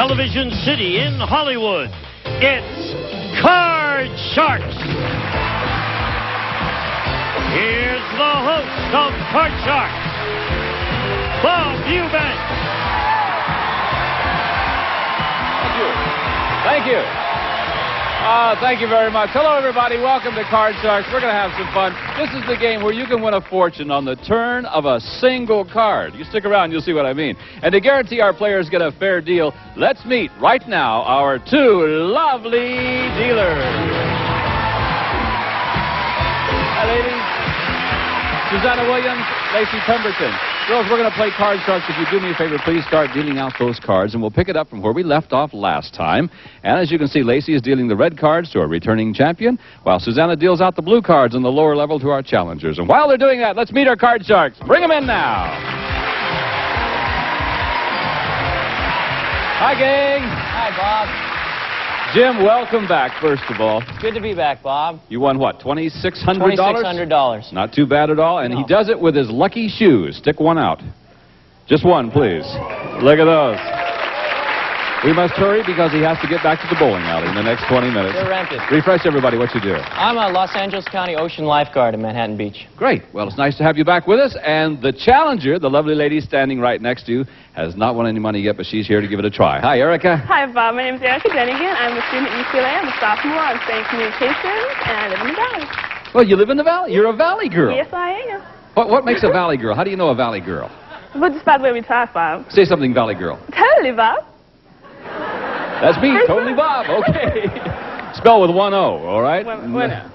television city in Hollywood, it's Card Sharks. Here's the host of Card Sharks, Bob Eubanks. Thank you. Thank you very much. Hello, everybody. Welcome to Card Sharks. We're going to have some fun. This is the game where you can win a fortune on the turn of a single card. You stick around, you'll see what I mean. And to guarantee our players get a fair deal, let's meet right now our two lovely dealers. Hi, ladies. Susanna Williams, Lacey Pemberton. Girls, we're going to play Card Sharks. If you do me a favor, please start dealing out those cards, and we'll pick it up from where we left off last time. And as you can see, Lacey is dealing the red cards to our returning champion, while Susanna deals out the blue cards on the lower level to our challengers. And while they're doing that, let's meet our Card Sharks. Bring them in now. Hi, gang. Hi, Bob. Jim, welcome back, first of all. Good to be back, Bob. You won what, $2,600? $2,600. Not too bad at all, and he does it with his lucky shoes. Stick one out. Just one, please. Look at those. We must hurry because he has to get back to the bowling alley in the next 20 minutes. They're rented. Refresh everybody what you do. I'm a Los Angeles County Ocean lifeguard in Manhattan Beach. Great. Well, it's nice to have you back with us, and the challenger, the lovely lady standing right next to you, has not won any money yet, but she's here to give it a try. Hi, Erica. Hi, Bob. My name is Erica Denigan. I'm a student at UCLA. I'm a sophomore. I'm studying communications, and I live in the Valley. Well, you live in the Valley. You're a Valley girl. Yes, I am. What makes a Valley girl? How do you know a Valley girl? Well, just by the way we talk, Bob. Say something, Valley girl. Totally, Bob. That's me, Totally Bob. Okay. Spell with one O, all right?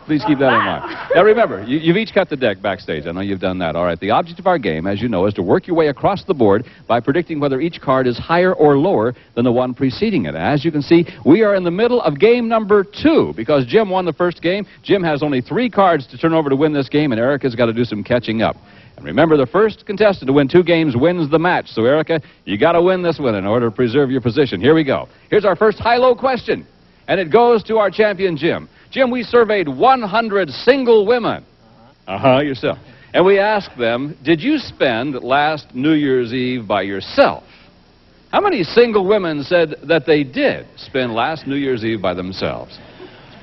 Please keep that in mind. Now, remember, you've each cut the deck backstage. I know you've done that. All right. The object of our game, as you know, is to work your way across the board by predicting whether each card is higher or lower than the one preceding it. As you can see, we are in the middle of game number 2 because Jim won the first game. Jim has only 3 cards to turn over to win this game, and Erica's got to do some catching up. And remember, the first contestant to win 2 games wins the match. So, Erica, you got to win this one in order to preserve your position. Here we go. Here's our first high-low question, and it goes to our champion, Jim. Jim, we surveyed 100 single women. Yourself. And we asked them, did you spend last New Year's Eve by yourself? How many single women said that they did spend last New Year's Eve by themselves?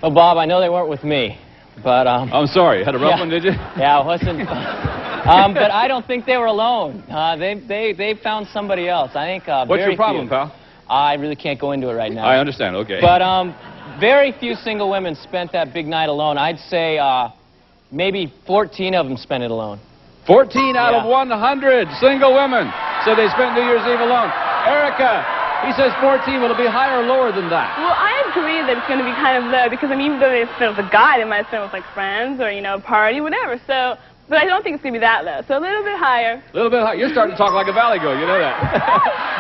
Well, Bob, I know they weren't with me, but... I'm sorry. You had a rough one, did you? Yeah, it wasn't... but I don't think they were alone. They found somebody else. I think What's your problem, pal? I really can't go into it right now. I understand. Okay. But very few single women spent that big night alone. I'd say maybe 14 of them spent it alone. 14 out of 100 single women said they spent New Year's Eve alone. Erica, he says 14. Will it be higher or lower than that? Well, I agree that it's going to be kind of low because, I mean, even though they spent with a guy, they might spend with, like, friends or, you know, a party, whatever. So... But I don't think it's going to be that low, so a little bit higher. A little bit higher. You're starting to talk like a Valley girl, you know that.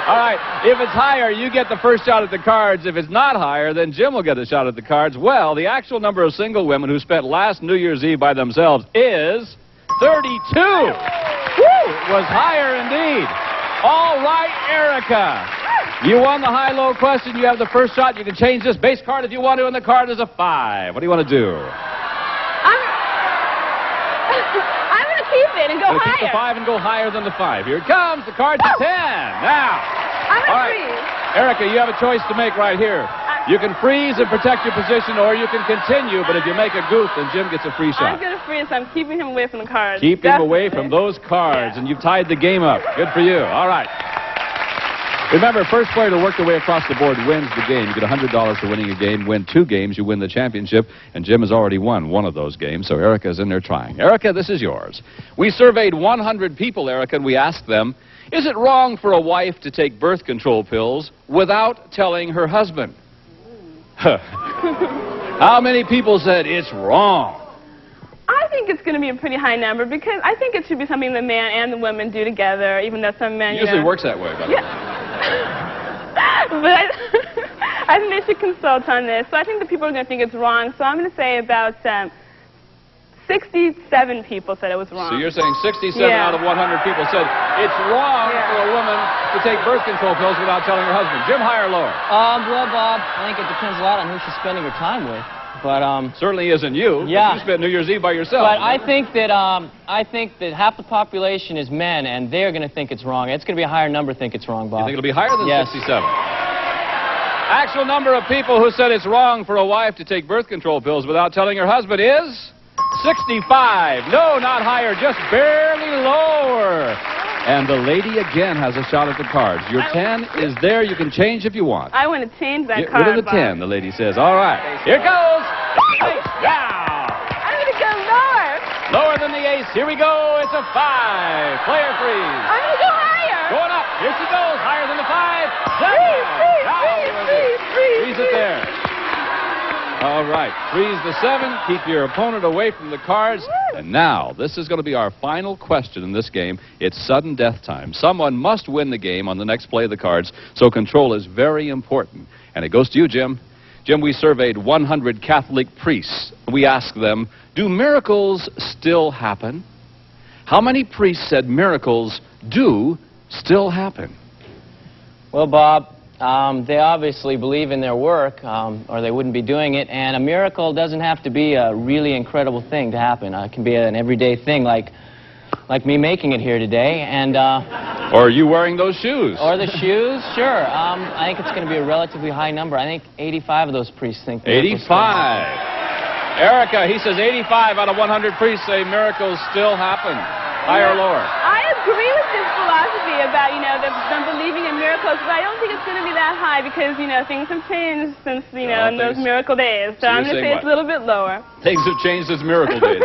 All right, if it's higher, you get the first shot at the cards. If it's not higher, then Jim will get a shot at the cards. Well, the actual number of single women who spent last New Year's Eve by themselves is 32. Woo! It was higher indeed. All right, Erica. You won the high-low question. You have the first shot. You can change this base card if you want to, and the card is a 5. What do you want to do? I'm going to keep it and go higher. Keep the 5 and go higher than the 5. Here it comes. The card's a 10. Now. I'm going to freeze. Erica, you have a choice to make right here. You can freeze and protect your position, or you can continue, but if you make a goof, then Jim gets a free shot. I'm going to freeze, so I'm keeping him away from the cards. Keep him away from those cards, and you've tied the game up. Good for you. All right. Remember, first player to work their way across the board wins the game. You get $100 for winning a game. Win 2 games, you win the championship. And Jim has already won one of those games, so Erica's in there trying. Erica, this is yours. We surveyed 100 people, Erica, and we asked them, is it wrong for a wife to take birth control pills without telling her husband? How many people said it's wrong? I think it's going to be a pretty high number because I think it should be something the man and the woman do together, even though some men, usually works that way, by the way. But I think they should consult on this. So I think the people are going to think it's wrong. So I'm going to say about 67 people said it was wrong. So you're saying 67 out of 100 people said it's wrong for a woman to take birth control pills without telling her husband. Jim, higher or lower? Well, Bob, I think it depends a lot on who she's spending her time with. But certainly isn't you. Yeah. You spent New Year's Eve by yourself. But I think that half the population is men, and they're going to think it's wrong. It's going to be a higher number think it's wrong, Bob. You think it'll be higher than 67? Actual number of people who said it's wrong for a wife to take birth control pills without telling her husband is 65. No, not higher, just barely lower. And the lady again has a shot at the cards. Your 10 is there. You can change if you want. I want to change that Get card. rid of the 10, the lady says. All right. Here goes. Ace down. I'm going to go lower. Lower than the ace. Here we go. It's a 5. Player freeze. I'm going to go higher. Going up. Here she goes. Higher than the 5. 7. Freeze it there. All right. Freeze the 7. Keep your opponent away from the cards. And now, this is going to be our final question in this game. It's sudden death time. Someone must win the game on the next play of the cards, so control is very important. And it goes to you, Jim. Jim, we surveyed 100 Catholic priests. We asked them, do miracles still happen? How many priests said miracles do still happen? Well, Bob, they obviously believe in their work, or they wouldn't be doing it. And a miracle doesn't have to be a really incredible thing to happen. It can be an everyday thing, like me making it here today. And or you wearing those shoes. Or the shoes, sure. I think it's going to be a relatively high number. I think 85 of those priests think miracles 85. Erica, he says 85 out of 100 priests say miracles still happen. Higher or lower? I agree with this philosophy about, them believing in miracles, but I don't think it's going to be that high because, things have changed since, in those miracle days. So I'm going to say it's a little bit lower. Things have changed since miracle days.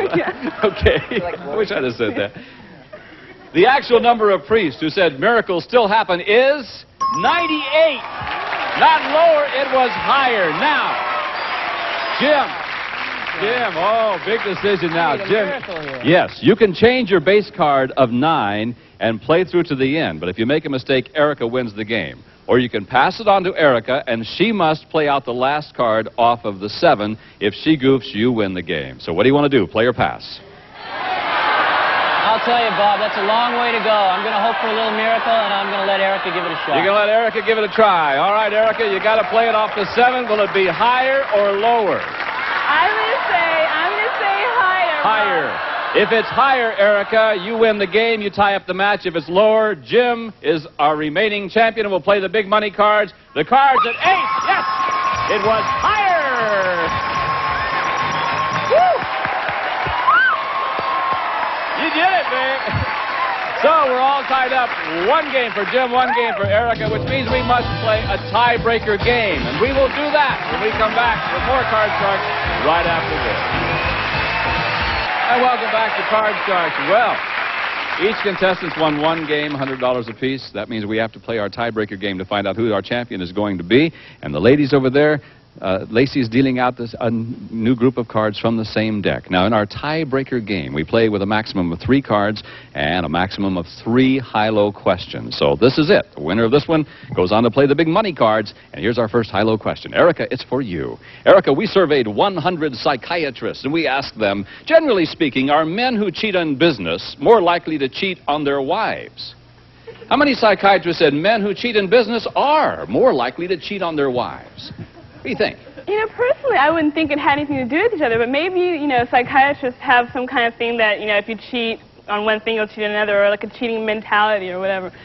Okay. I wish I'd have said that. The actual number of priests who said miracles still happen is 98. Not lower, it was higher. Now, Jim, oh, big decision now. Jim, yes, you can change your base card of 9 and play through to the end. But if you make a mistake, Erica wins the game. Or you can pass it on to Erica, and she must play out the last card off of the 7. If she goofs, you win the game. So what do you want to do, play or pass? I'll tell you, Bob, that's a long way to go. I'm going to hope for a little miracle, and I'm going to let Erica give it a shot. You're going to let Erica give it a try. All right, Erica, you got to play it off the 7. Will it be higher or lower? I'm going to say higher. Higher. If it's higher, Erica, you win the game. You tie up the match. If it's lower, Jim is our remaining champion and will play the big money cards. The cards at 8. Yes! It was higher! Woo! You did it, babe. So we're all tied up. 1 game for Jim, 1 game for Erica, which means we must play a tiebreaker game. And we will do that when we come back with more Card Sharks right after this. And welcome back to Card Sharks. Well, each contestant won 1 game, $100 apiece. That means we have to play our tiebreaker game to find out who our champion is going to be. And the ladies over there, Lacey's dealing out a new group of cards from the same deck. Now, in our tiebreaker game, we play with a maximum of 3 cards and a maximum of 3 high-low questions. So this is it. The winner of this one goes on to play the big money cards. And here's our first high-low question. Erica, it's for you. Erica, we surveyed 100 psychiatrists, and we asked them, generally speaking, are men who cheat on business more likely to cheat on their wives? How many psychiatrists said men who cheat in business are more likely to cheat on their wives? What do you think? Personally, I wouldn't think it had anything to do with each other, but maybe, psychiatrists have some kind of thing that, if you cheat on one thing, you'll cheat on another, or like a cheating mentality or whatever.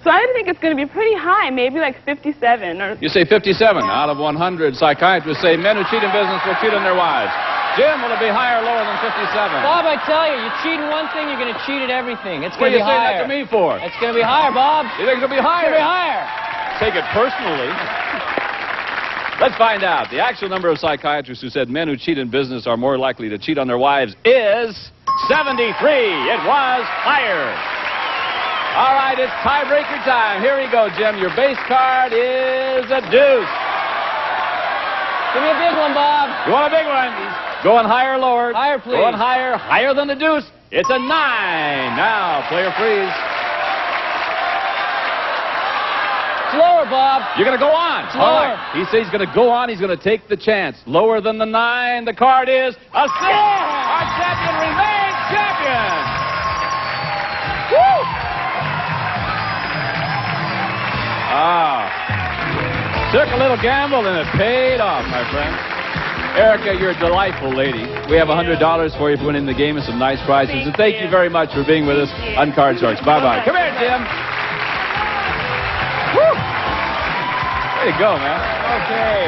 So I think it's going to be pretty high, maybe like 57. Or you say 57 out of 100 psychiatrists say men who cheat in business will cheat on their wives. Jim, will it be higher or lower than 57? Bob, I tell you, you cheat in one thing, you're going to cheat at everything. It's going to be higher. What are you saying that to me for? It's going to be higher, Bob. You think it's going to be higher? It's going to be higher. Take it personally. Let's find out. The actual number of psychiatrists who said men who cheat in business are more likely to cheat on their wives is 73. It was higher. All right, it's tiebreaker time. Here we go, Jim. Your base card is a deuce. Give me a big one, Bob. You want a big one? Going higher or lower? Higher, please. Going higher. Higher than the deuce. It's a 9. Now, player freeze. Lower, Bob. You're going to go on. Lower. Right. He says he's going to go on. He's going to take the chance. Lower than the 9. The card is a 6. Our champion remains champion. Woo! Took a little gamble and it paid off, my friend. Erica, you're a delightful lady. We have $100 for you for winning the game and some nice prizes. And thank you very much for being with us on Card Sharks. Bye-bye. Come here, Jim. Woo! Way to go, man. Okay.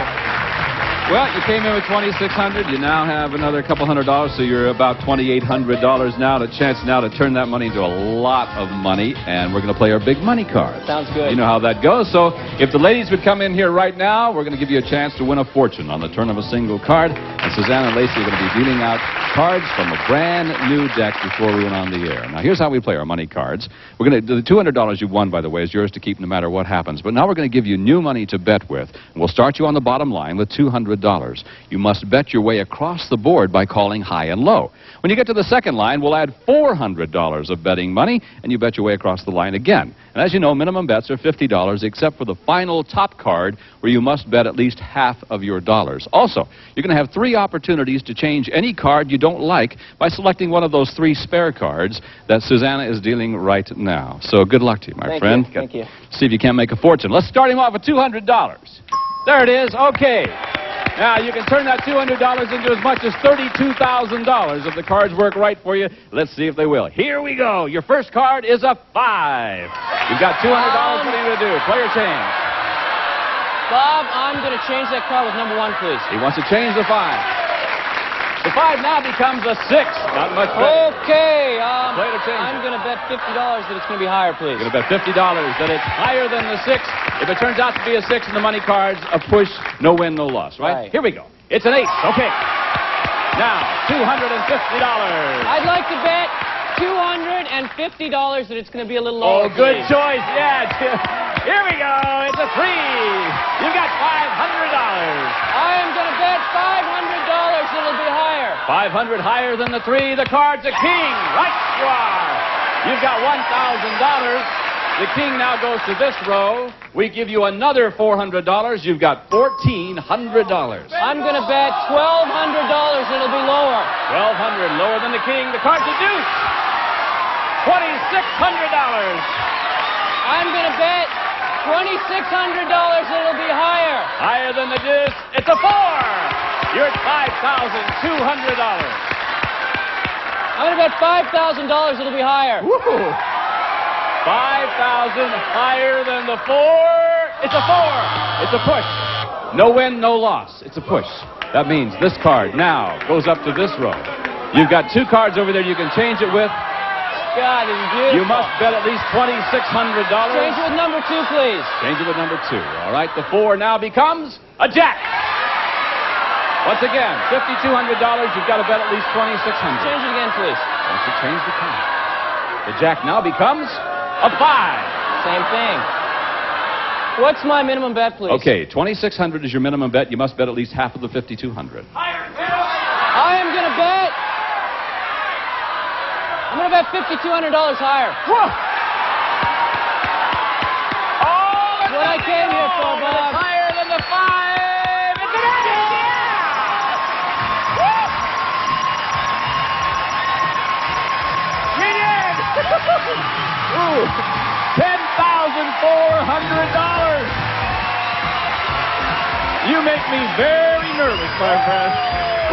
Well, you came in with $2,600. You now have another couple $100, so you're about $2,800 now. A chance now to turn that money into a lot of money, and we're going to play our big money card. Sounds good. You know how that goes. So if the ladies would come in here right now, we're going to give you a chance to win a fortune on the turn of a single card. And Suzanne and Lacey are going to be dealing out cards from a brand new deck before we went on the air. Now, here's how we play our money cards. We're going to the $200 you won, by the way, is yours to keep no matter what happens. But now we're going to give you new money to bet with. And we'll start you on the bottom line with $200. You must bet your way across the board by calling high and low. When you get to the second line, we'll add $400 of betting money, and you bet your way across the line again. And as you know, minimum bets are $50, except for the final top card, where you must bet at least half of your dollars. Also, you're going to have 3 opportunities to change any card you don't like by selecting one of those 3 spare cards that Susanna is dealing right now. So good luck to you, my friend. Thank you. See if you can't make a fortune. Let's start him off with $200. There it is. Okay. Now, you can turn that $200 into as much as $32,000 if the cards work right for you. Let's see if they will. Here we go. Your first card is a 5. You've got $200. What are you going to do? Player change. Bob, I'm going to change that card with number 1, please. He wants to change the 5. The 5 now becomes a 6. Not much better. Okay. Player change. I'm going to bet $50 that it's going to be higher, please. You're going to bet $50 that it's higher than the 6. If it turns out to be a 6 in the money cards, a push, no win, no loss, right? Here we go. It's an 8. Okay. Now, $250. I'd like to bet $250 that it's going to be a little lower. Oh, good choice. Yeah. Here we go. It's a 3. You got $500. I am going to bet $500 that it'll be higher. 500 higher than the 3. The card's a king. Right you are. You've got $1,000. The king now goes to this row. We give you another $400. You've got $1,400. I'm going to bet $1,200 it'll be lower. 1,200 lower than the king. The card's a deuce. $2,600. I'm going to bet $2,600 it'll be higher. Higher than the deuce. It's a 4. You're at $5,200. I'm going to bet $5,000 it'll be higher. Woo! 5,000 higher than the 4. It's a 4. It's a push. No win, no loss. It's a push. That means this card now goes up to this row. You've got 2 cards over there you can change it with. God, this is beautiful. You must bet at least $2,600. Change it with number 2, please. Change it with number 2. All right, the 4 now becomes a jack. Once again, $5,200. You've got to bet at least $2,600. Change it again, please. Once you change the card. The jack now becomes a 5. Same thing. What's my minimum bet, please? Okay, $2,600 is your minimum bet. You must bet at least half of the $5,200. I am going to bet. I'm going to bet $5,200 higher. Whoa! Oh, that's what I came here for, Bob. It's higher than the 5. It's an 8. We did. Ooh, $10,400. You make me very nervous, my friend.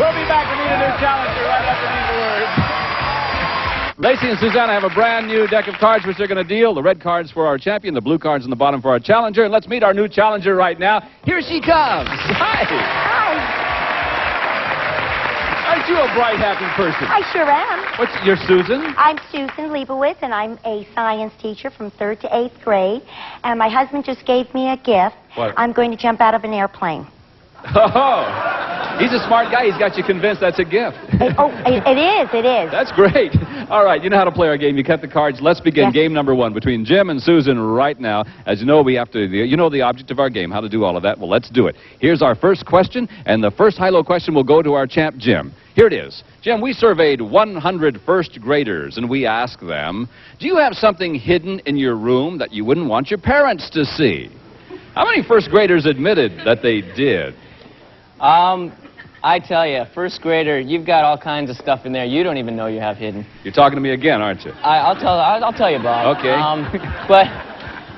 We'll be back to meet a new challenger right after these words. Lacey and Susanna have a brand new deck of cards which they're going to deal. The red cards for our champion, the blue cards on the bottom for our challenger. And let's meet our new challenger right now. Here she comes. Hi. Hi. Aren't you a bright, happy person? I sure am. You're Susan? I'm Susan Leibowitz, and I'm a science teacher from 3rd to 8th grade. And my husband just gave me a gift. What? I'm going to jump out of an airplane. Oh, he's a smart guy. He's got you convinced that's a gift. It is. That's great. All right, you know how to play our game. You cut the cards. Let's begin game number 1 between Jim and Susan right now. As you know, we have to, you know the object of our game, how to do all of that. Well, let's do it. Here's our first question, and the first high-low question will go to our champ, Jim. Here it is. Jim, we surveyed 100 first graders, and we asked them, do you have something hidden in your room that you wouldn't want your parents to see? How many first graders admitted that they did? I tell you, first grader, you've got all kinds of stuff in there you don't even know you have hidden. You're talking to me again, aren't you? I'll tell you, Bob. Okay. But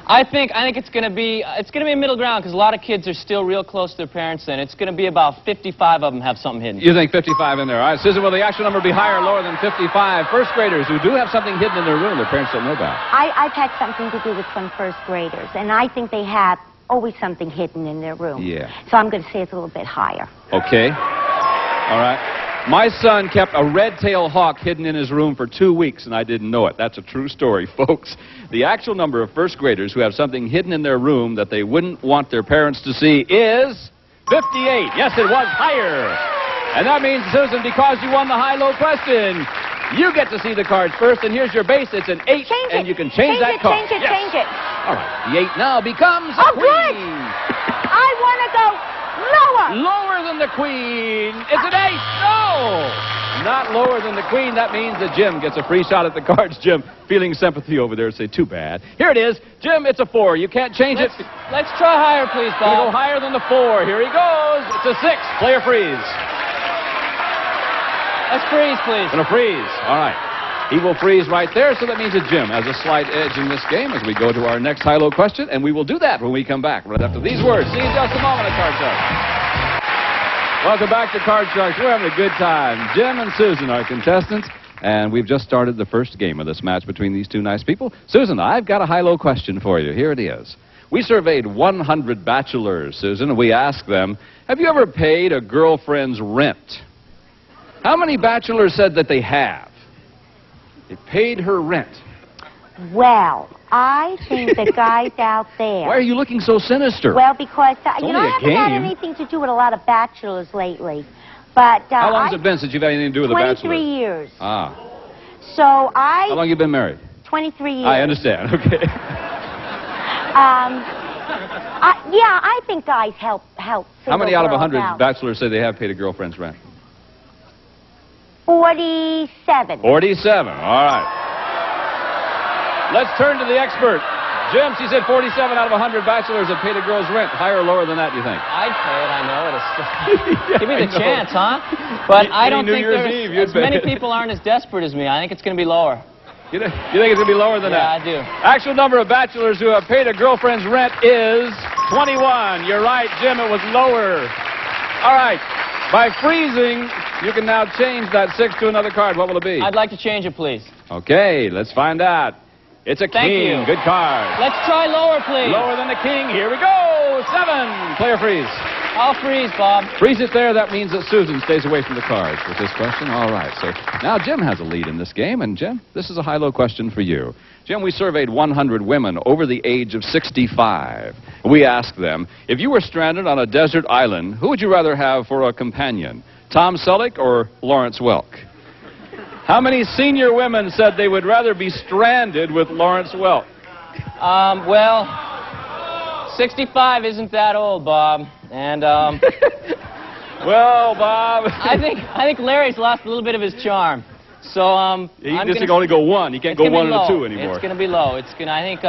I think it's going to be a middle ground because a lot of kids are still real close to their parents, and it's going to be about 55 of them have something hidden. You think 55 in there? All right, Susan, will the actual number be higher or lower than 55? First graders who do have something hidden in their room their parents don't know about. I've had something to do with some first graders, and I think they have always something hidden in their room. Yeah. So I'm going to say it's a little bit higher. Okay. All right. My son kept a red-tailed hawk hidden in his room for 2 weeks, and I didn't know it. That's a true story, folks. The actual number of first graders who have something hidden in their room that they wouldn't want their parents to see is 58. Yes, it was higher. And that means, Susan, because you won the high-low question, you get to see the cards first, and here's your base. It's an 8, and you can change that card. Change it. All right. The 8 now becomes a queen. Good. I want to go lower. Lower than the queen. It's an 8. No! Not lower than the queen. That means that Jim gets a free shot at the cards. Jim, feeling sympathy over there, say, too bad. Here it is. Jim, it's a 4. You can't change it. Let's try higher, please, Bob. Go higher than the 4. Here he goes. It's a 6. Player freeze. Let's freeze, please. Gonna freeze. All right. He will freeze right there, so that means that Jim has a slight edge in this game as we go to our next high-low question, and we will do that when we come back right after these words. See you in just a moment at Card Sharks. Welcome back to Card Sharks. We're having a good time. Jim and Susan are contestants, and we've just started the first game of this match between these two nice people. Susan, I've got a high-low question for you. Here it is. We surveyed 100 bachelors, Susan, and we asked them, have you ever paid a girlfriend's rent? How many bachelors said that they have? They paid her rent. Well, I think the guys out there... Why are you looking so sinister? Well, because, I only haven't a had game. anything to do with a lot of bachelors lately. But How long has it been since you've had anything to do with a bachelor? 23 years. Ah. So I... How long have you been married? 23 years. I understand. Okay. Yeah, I think guys help. How many out of 100 out. bachelors say they have paid a girlfriend's rent? 47. 47. All right. Let's turn to the expert. Jim, she said 47 out of 100 bachelors have paid a girl's rent. Higher or lower than that, do you think? I'd pay it, I know it. It's give me the chance, huh? But I don't think as many people aren't as desperate as me. I think it's going to be lower. You think it's going to be lower than that? Yeah, I do. Actual number of bachelors who have paid a girlfriend's rent is 21. You're right, Jim, it was lower. All right. By freezing, you can now change that 6 to another card. What will it be? I'd like to change it, please. Okay, let's find out. It's a Thank king. you. Good card. Let's try lower, please. Lower than the king. Here we go. 7. Player freeze. I'll freeze, Bob. Freeze it there. That means that Susan stays away from the cards with this question. All right. So now Jim has a lead in this game. And Jim, this is a high-low question for you. Jim, we surveyed 100 women over the age of 65. We asked them, if you were stranded on a desert island, who would you rather have for a companion? Tom Selleck or Lawrence Welk? How many senior women said they would rather be stranded with Lawrence Welk? Well, 65 isn't that old, Bob. And, Well, Bob. I think Larry's lost a little bit of his charm. So, He can only go 1. He can't go 1 and a 2 anymore. It's going to be low. I think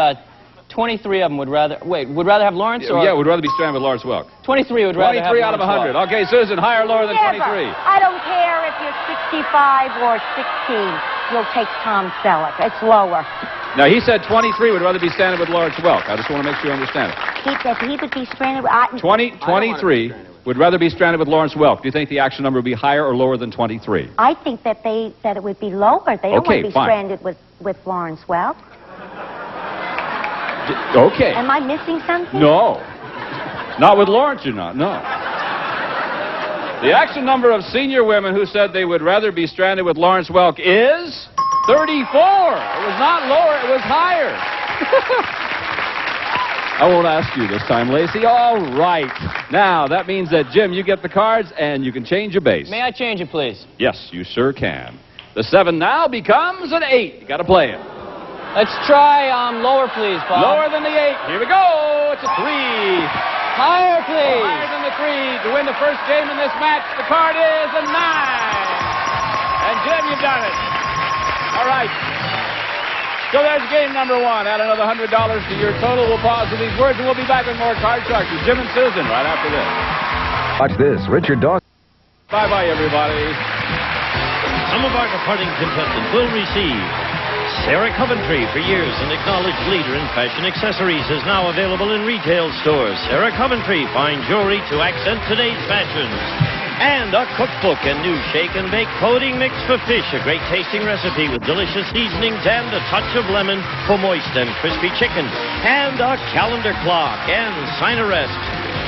23 of them would rather have Lawrence or... Yeah, would rather be stranded with Lawrence Welk. 23 would rather have 23 out of 100. Lawrence Welk. Okay, Susan, higher or lower than 23? I don't care if you're 65 or 16. You'll take Tom Selleck. It's lower. Now, he said 23 would rather be stranded with Lawrence Welk. I just want to make sure you understand it. He would be stranded with... 23 would rather be stranded with Lawrence Welk. Do you think the actual number would be higher or lower than 23? I think that it would be lower. They don't want to be stranded with Lawrence Welk. Okay. Am I missing something? No. Not with Lawrence, you're not. No. The actual number of senior women who said they would rather be stranded with Lawrence Welk is 34. It was not lower, it was higher. I won't ask you this time, Lacey. All right. Now, that means that, Jim, you get the cards, and you can change your base. May I change it, please? Yes, you sure can. The 7 now becomes an 8. You got to play it. Let's try lower, please, Bob. Lower than the 8. Here we go. It's a 3. Higher, please. Higher than the 3. To win the first game in this match, the card is a 9. And, Jim, you've done it. All right. So there's game number 1. Add another $100 to your total. We'll pause with these words, and we'll be back with more Card Sharks with Jim and Susan right after this. Watch this. Richard Dawson. Bye-bye, everybody. Some of our departing contestants will receive Sarah Coventry, for years an acknowledged leader in fashion accessories, is now available in retail stores. Sarah Coventry, fine jewelry to accent today's fashions. And a cookbook and new shake and bake coating mix for fish. A great tasting recipe with delicious seasonings and a touch of lemon for moist and crispy chicken. And a calendar clock and Sinarest.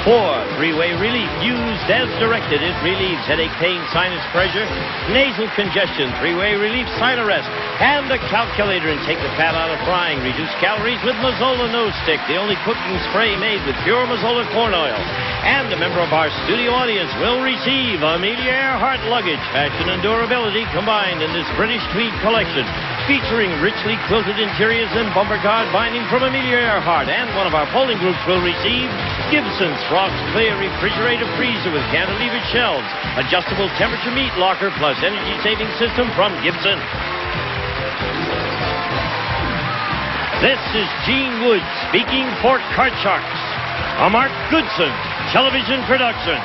4, 3-way relief. Used as directed, it relieves headache, pain, sinus pressure, nasal congestion. 3-way relief, Sinarest. And a calculator, and take the fat out of frying. Reduce calories with Mazola Nose Stick, the only cooking spray made with pure Mazola corn oil. And a member of our studio audience will receive Amelia Earhart luggage, fashion and durability combined in this British tweed collection, featuring richly quilted interiors and bumper guard binding from Amelia Earhart. And one of our polling groups will receive Gibson's Frost Clear Refrigerator Freezer with cantilevered shelves, adjustable temperature meat locker plus energy saving system from Gibson. This is Gene Wood speaking for Card Sharks, a Mark Goodson television production.